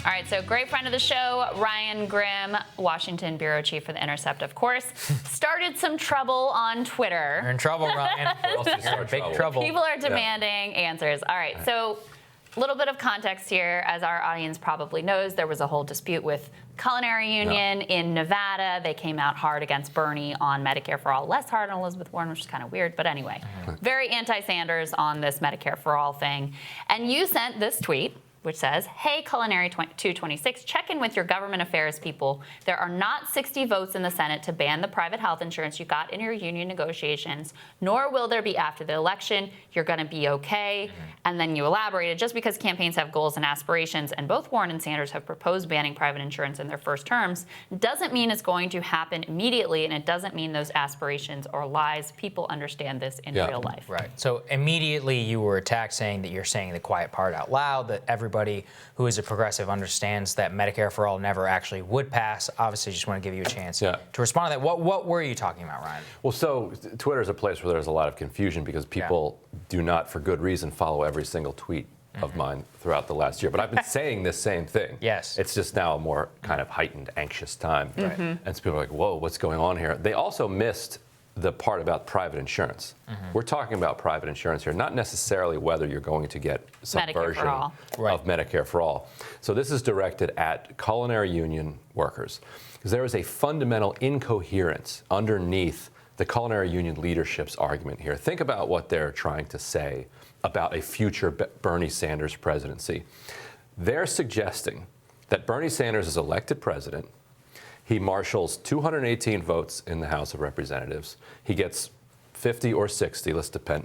All right, so great friend of the show, Ryan Grim, Washington Bureau Chief for the Intercept, of course, started some trouble on Twitter. You're in trouble, Ryan. You're in big trouble. People are demanding answers. All right, so a little bit of context here. As our audience probably knows, there was a whole dispute with Culinary Union in Nevada. They came out hard against Bernie on Medicare for All, less hard on Elizabeth Warren, which is kind of weird. But anyway, very anti-Sanders on this Medicare for All thing. And you sent this tweet, which says, hey, Culinary 226, check in with your government affairs people. There are not 60 votes in the Senate to ban the private health insurance you got in your union negotiations, nor will there be after the election. You're going to be okay. And then you elaborated, just because campaigns have goals and aspirations, and both Warren and Sanders have proposed banning private insurance in their first terms, doesn't mean it's going to happen immediately, and it doesn't mean those aspirations are lies. People understand this in real life. Right. So immediately you were attacked saying that you're saying the quiet part out loud, that everybody who is a progressive understands that Medicare for All never actually would pass. Obviously, just want to give you a chance to respond to that. What were you talking about, Ryan? Well, so Twitter is a place where there's a lot of confusion because people do not, for good reason, follow every single tweet of mine throughout the last year. But I've been saying this same thing. Yes. It's just now a more kind of heightened, anxious time. And so people are like, whoa, what's going on here? They also missed the part about private insurance. We're talking about private insurance here, not necessarily whether you're going to get some Medicare version of Medicare for All. So this is directed at Culinary Union workers, because there is a fundamental incoherence underneath the Culinary Union leadership's argument here. Think about what they're trying to say about a future Bernie Sanders presidency. They're suggesting that Bernie Sanders is elected president. He marshals 218 votes in the House of Representatives. He gets 50 or 60,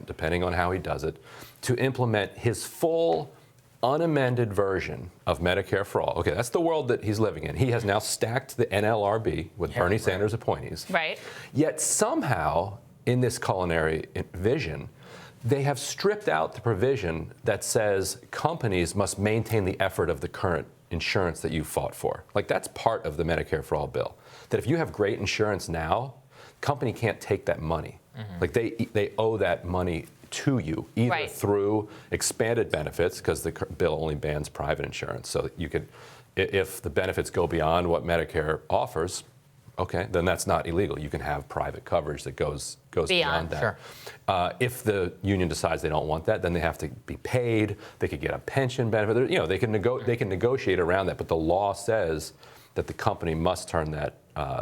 depending on how he does it, to implement his full, unamended version of Medicare for All. Okay, that's the world that he's living in. He has now stacked the NLRB with Bernie Sanders appointees. Right. Yet somehow, in this culinary vision, they have stripped out the provision that says companies must maintain the effort of the current insurance that you fought for. Like, that's part of the Medicare for All bill. That if you have great insurance now, company can't take that money. Like, they owe that money to you, either through expanded benefits, because the bill only bans private insurance. So you could, if the benefits go beyond what Medicare offers, okay, then that's not illegal. You can have private coverage that goes beyond that. If the union decides they don't want that, then they have to be paid. They could get a pension benefit. You know, they can negotiate around that. But the law says that the company must turn that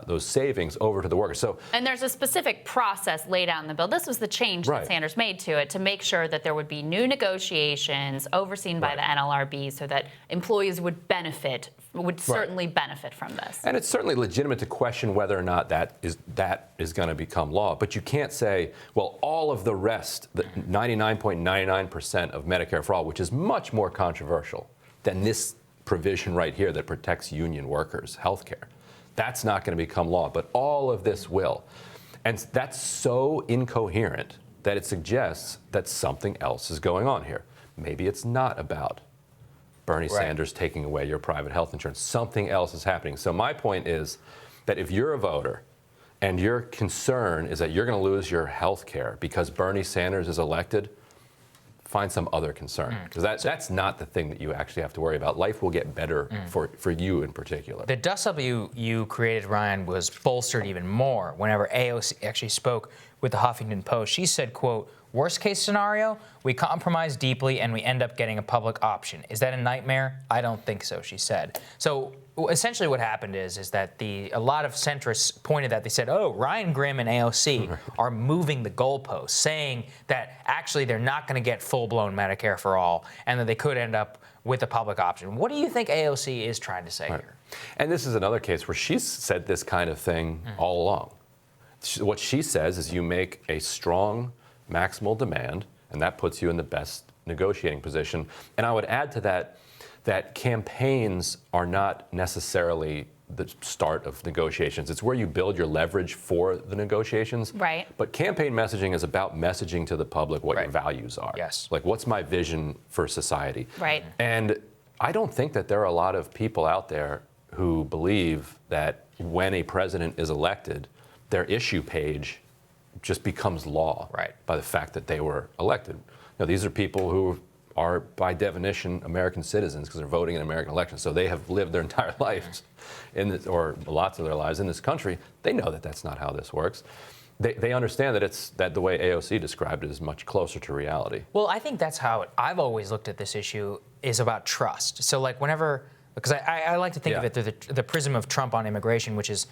those savings over to the worker. So, and there's a specific process laid out in the bill. This was the change that Sanders made to it to make sure that there would be new negotiations overseen by the NLRB, so that employees would certainly benefit from this. And it's certainly legitimate to question whether or not that is going to become law. But you can't say, well, all of the rest, the 99.99% of Medicare for All, which is much more controversial than this provision right here that protects union workers' health care. That's not going to become law, but all of this will. And that's so incoherent that it suggests that something else is going on here. Maybe it's not about Bernie Sanders taking away your private health insurance. Something else is happening. So my point is that if you're a voter and your concern is that you're going to lose your health care because Bernie Sanders is elected, find some other concern, because that's not the thing that you actually have to worry about. Life will get better for you in particular. The dust-up you created, Ryan, was bolstered even more whenever AOC actually spoke with the Huffington Post. She said, quote, worst case scenario, we compromise deeply and we end up getting a public option. Is that a nightmare? I don't think so, she said. So essentially what happened is that a lot of centrists pointed that. They said, oh, Ryan Grim and AOC are moving the goalposts, saying that actually they're not going to get full-blown Medicare for All and that they could end up with a public option. What do you think AOC is trying to say here? And this is another case where she's said this kind of thing all along. What she says is you make a strong maximal demand, and that puts you in the best negotiating position. And I would add to that campaigns are not necessarily the start of negotiations. It's where you build your leverage for the negotiations. Right. But campaign messaging is about messaging to the public what your values are. Yes. Like, what's my vision for society? Right. And I don't think that there are a lot of people out there who believe that when a president is elected, their issue page just becomes law by the fact that they were elected. Now, these are people who are by definition American citizens because they're voting in American elections. So they have lived their entire lives in this, or lots of their lives in this country. They know that that's not how this works. They understand that the way AOC described it is much closer to reality. Well, I think that's how I've always looked at this issue, is about trust. So like whenever, because I like to think of it through the prism of Trump on immigration, which is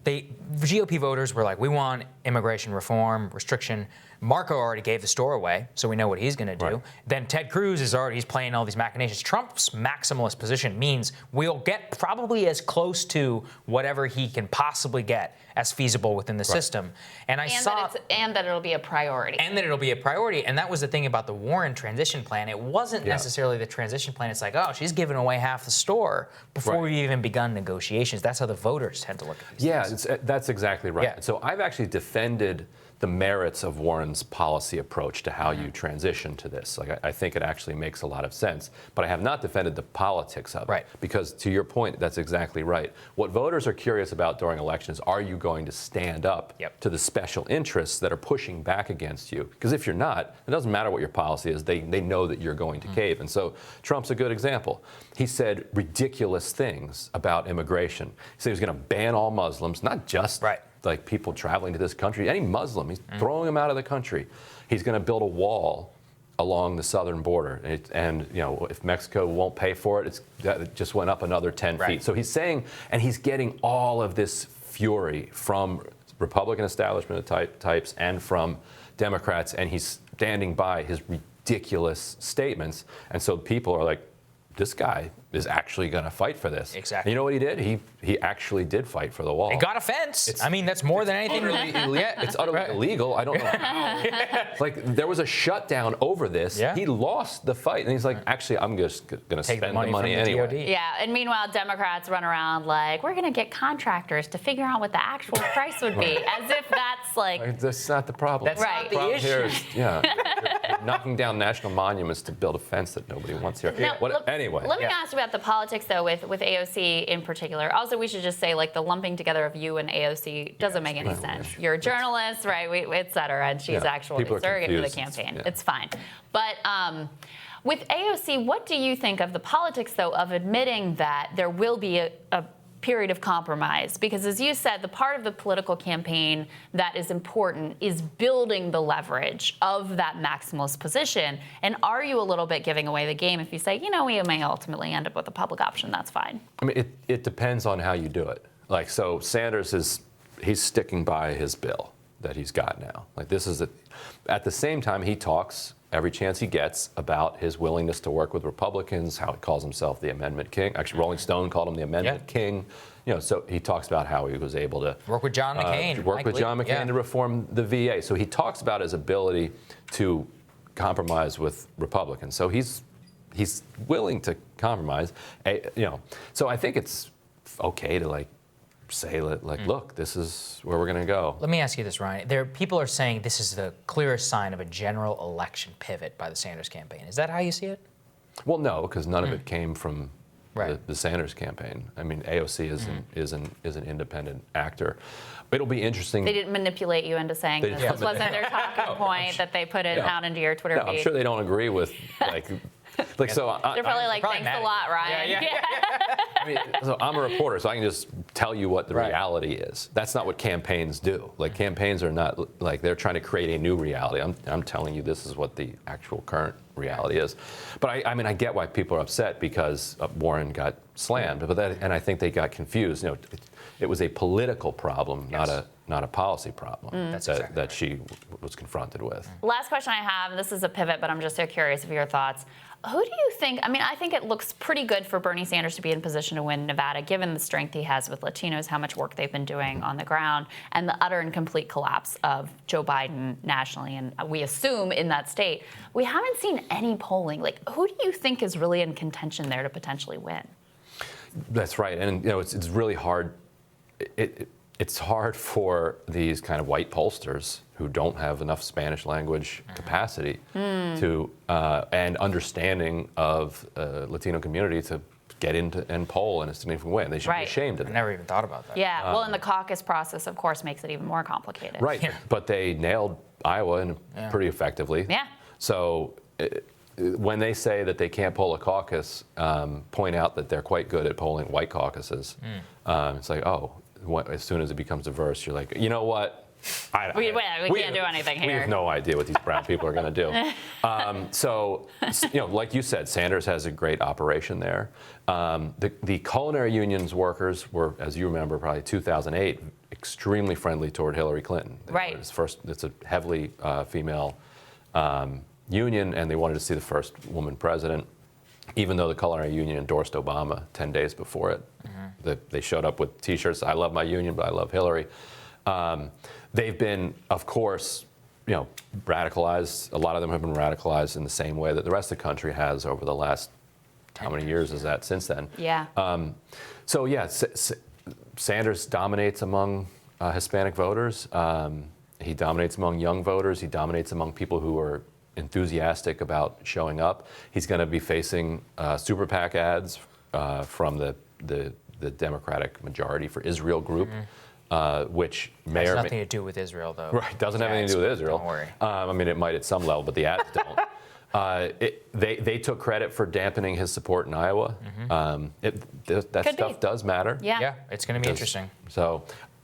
GOP voters were like, we want immigration reform, restriction. Marco already gave the store away, so we know what he's going to do. Right. Then Ted Cruz he's playing all these machinations. Trump's maximalist position means we'll get probably as close to whatever he can possibly get as feasible within the system. And that it'll be a priority. And that it'll be a priority. And that was the thing about the Warren transition plan. It wasn't necessarily the transition plan. It's like, oh, she's giving away half the store before we've even begun negotiations. That's how the voters tend to look at these things. That's exactly right. Yeah. So I've actually defended the merits of Warren's policy approach to how you transition to this. Like, I think it actually makes a lot of sense, but I have not defended the politics of it. Right. Because to your point, that's exactly right. What voters are curious about during elections, are you going to stand up to the special interests that are pushing back against you? Because if you're not, it doesn't matter what your policy is, they know that you're going to cave. And so Trump's a good example. He said ridiculous things about immigration. He said he was going to ban all Muslims, not just like people traveling to this country, any Muslim, he's throwing them out of the country. He's going to build a wall along the southern border, and you know, if Mexico won't pay for it, it just went up another 10 feet. So he's saying, and he's getting all of this fury from Republican establishment types and from Democrats, and he's standing by his ridiculous statements, and so people are like, this guy is actually going to fight for this. Exactly. And you know what he did? He actually did fight for the wall. It got a fence. I mean, that's more than anything. It's utterly illegal. I don't know how. Like, there was a shutdown over this. Yeah. He lost the fight. And he's like, actually, I'm just going to spend the money anyway. DOD. Yeah, and meanwhile, Democrats run around like, we're going to get contractors to figure out what the actual price would be, as if that's like... That's not the problem. That's not the issue. Here is, you're knocking down national monuments to build a fence that nobody wants here. Now, Anyway. Let me ask you about the politics, though, with AOC in particular. Also, we should just say, like, the lumping together of you and AOC doesn't make any sense. You're a journalist, right, et cetera, and she's actually a surrogate for the campaign. It's fine. But with AOC, what do you think of the politics, though, of admitting that there will be a period of compromise? Because as you said, the part of the political campaign that is important is building the leverage of that maximalist position. And are you a little bit giving away the game if you say, you know, we may ultimately end up with a public option, that's fine? I mean, it depends on how you do it. Like, so Sanders he's sticking by his bill that he's got now. Like, at the same time, he talks every chance he gets about his willingness to work with Republicans, how he calls himself the Amendment King. Actually, Rolling Stone called him the Amendment King. You know, so he talks about how he was able to work with John McCain. To reform the VA. So he talks about his ability to compromise with Republicans. So he's willing to compromise. You know, so I think it's okay to say, look, this is where we're going to go. Let me ask you this, Ryan. People are saying this is the clearest sign of a general election pivot by the Sanders campaign. Is that how you see it? Well, no, because none of it came from the Sanders campaign. I mean, AOC is an independent actor. It'll be interesting. They didn't manipulate you into saying this. This wasn't their talking point that they put it out into your Twitter feed. I'm sure they don't agree with so. They're probably like, thanks a lot, Ryan. Yeah. I mean, so I'm a reporter, so I can just tell you what the reality is. That's not what campaigns do. Like, campaigns are not like they're trying to create a new reality. I'm telling you this is what the actual current reality is. But I mean, I get why people are upset because Warren got slammed. And I think they got confused. You know, it was a political problem, not a policy problem that she was confronted with. Last question I have, and this is a pivot, but I'm just so curious of your thoughts. Who do you think, I mean, I think it looks pretty good for Bernie Sanders to be in position to win Nevada, given the strength he has with Latinos, how much work they've been doing on the ground, and the utter and complete collapse of Joe Biden nationally, and we assume in that state. We haven't seen any polling. Like, who do you think is really in contention there to potentially win? That's right. And, you know, it's really hard. It's hard for these kind of white pollsters who don't have enough Spanish language capacity to and understanding of Latino community to get into and poll in a significant way, and they should be ashamed of it. I never even thought about that. Yeah, well, and the caucus process, of course, makes it even more complicated. Right, but they nailed Iowa pretty effectively. Yeah. So when they say that they can't poll a caucus, point out that they're quite good at polling white caucuses. It's like, oh, as soon as it becomes diverse, you're like, you know what? We can't do anything here. We have no idea what these brown people are going to do. So, like you said, Sanders has a great operation there. The culinary union's workers were, as you remember, probably 2008, extremely friendly toward Hillary Clinton. Right. It's a heavily female union, and they wanted to see the first woman president, even though the culinary union endorsed Obama 10 days before it. They showed up with T-shirts, I love my union, but I love Hillary. They've been, of course, radicalized. A lot of them have been radicalized in the same way that the rest of the country has over the last, how many years is that since then? Yeah. Sanders dominates among Hispanic voters. He dominates among young voters. He dominates among people who are enthusiastic about showing up. He's going to be facing super PAC ads from the Democratic Majority for Israel group. Which may has or nothing to do with Israel, though. Right, doesn't have anything to do with Israel. Don't worry. I mean, it might at some level, but the ads don't. They took credit for dampening his support in Iowa. That stuff does matter. Yeah, it's going to be interesting. So,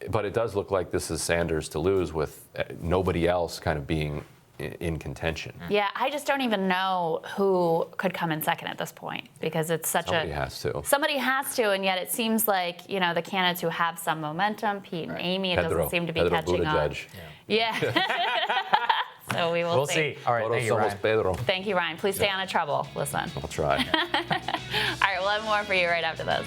but it does look like this is Sanders to lose with nobody else kind of being in contention. Yeah, I just don't even know who could come in second at this point because it's such Somebody has to. Somebody has to, and yet it seems like, the candidates who have some momentum, Pete and Amy, it doesn't seem to be catching on. Yeah. So we'll see. All right, thank you, Ryan. Pedro. Thank you, Ryan. Please stay out of trouble. Listen. I'll try. All right, we'll have more for you right after this.